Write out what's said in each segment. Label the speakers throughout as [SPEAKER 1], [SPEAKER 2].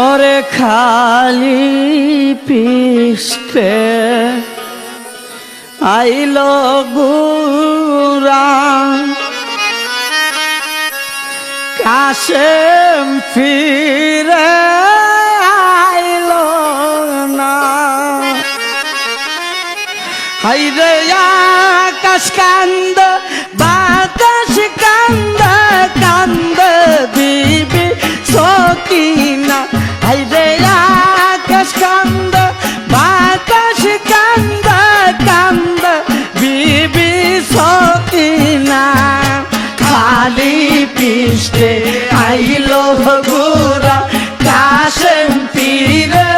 [SPEAKER 1] ওরে খালি পিষ্টে আইলো গুরা কাশেম ফিরে আইলো না। হাইরে আকাশ কান্দ বাতাস কান্দ কান্দ বিবি সকিনা। হাইরে আকাশ কান্দ বাতাস কান্দ কান্দ বিবি সকিনা। খালি পিষ্টে আইলো গুরা কাশেম ফিরে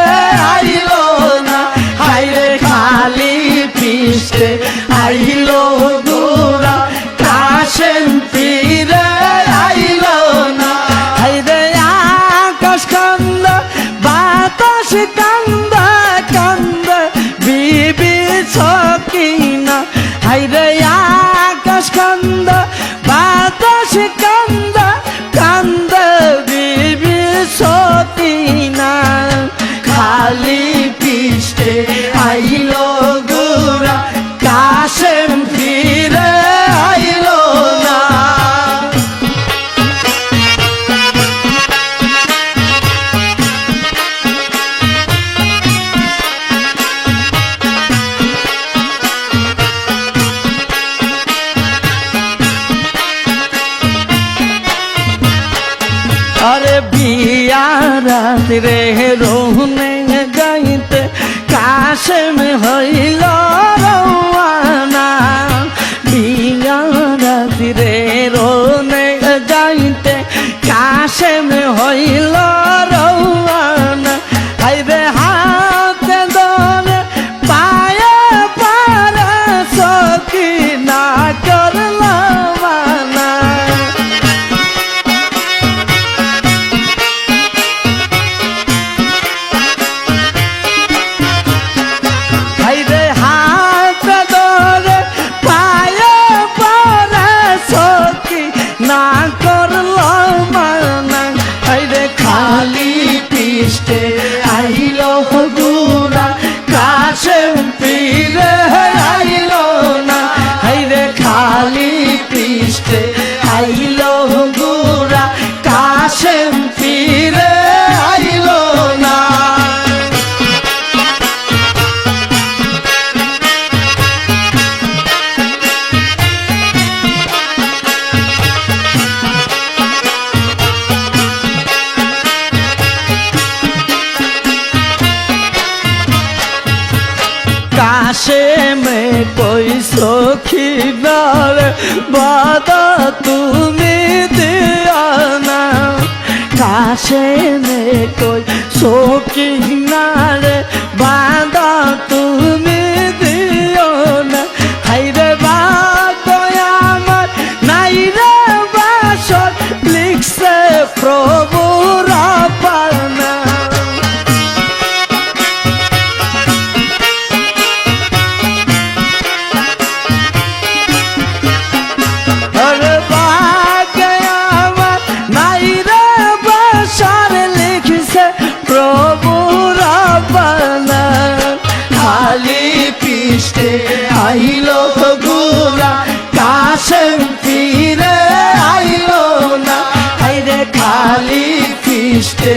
[SPEAKER 1] আইলো না। হাইরে খালি পিষ্টে আইলো গুরা কাশেম ফিরে আইলো না। হাইরে আকাশ কান্দ বাতাস কান্দ কান্দ বিবি সকিনা। হাইরে আকাশ কান্দ বাতাস কান্দ কান্দ বিবি সকিনা। খালি পিষ্টে আইলো গুরা কাশেম ফিরে আইলো না। अरे बियारात रे रोहने जाइते काशेम हईल रवाना। बियारात रे रोहने जाइते काशेम हईल रवाना। हायरे हाथ धरे पाये पारे सकिना करला माना। হাইরে হাত ধরে পায়ে পরে সখী না করল মানা। হাইরে খালি পিষ্টে আইলো গুরা কাশেম ফিরে আইলো না। হাইরে খালি পিষ্টে আইলো গুরা কাশেম ফিরে আইলো না। काशेम कोई सखी नारे बादा तुमी दिया ना। काशेम कोई सखी नारे बादा तुमी दियो ना। हायरे बादा आमार नाइरे बासर लिखसे प्रभु रापाना। পিষ্টে আইলো গুরা কাশেম ফিরে আইলো না। হাইরে খালি পিষ্টে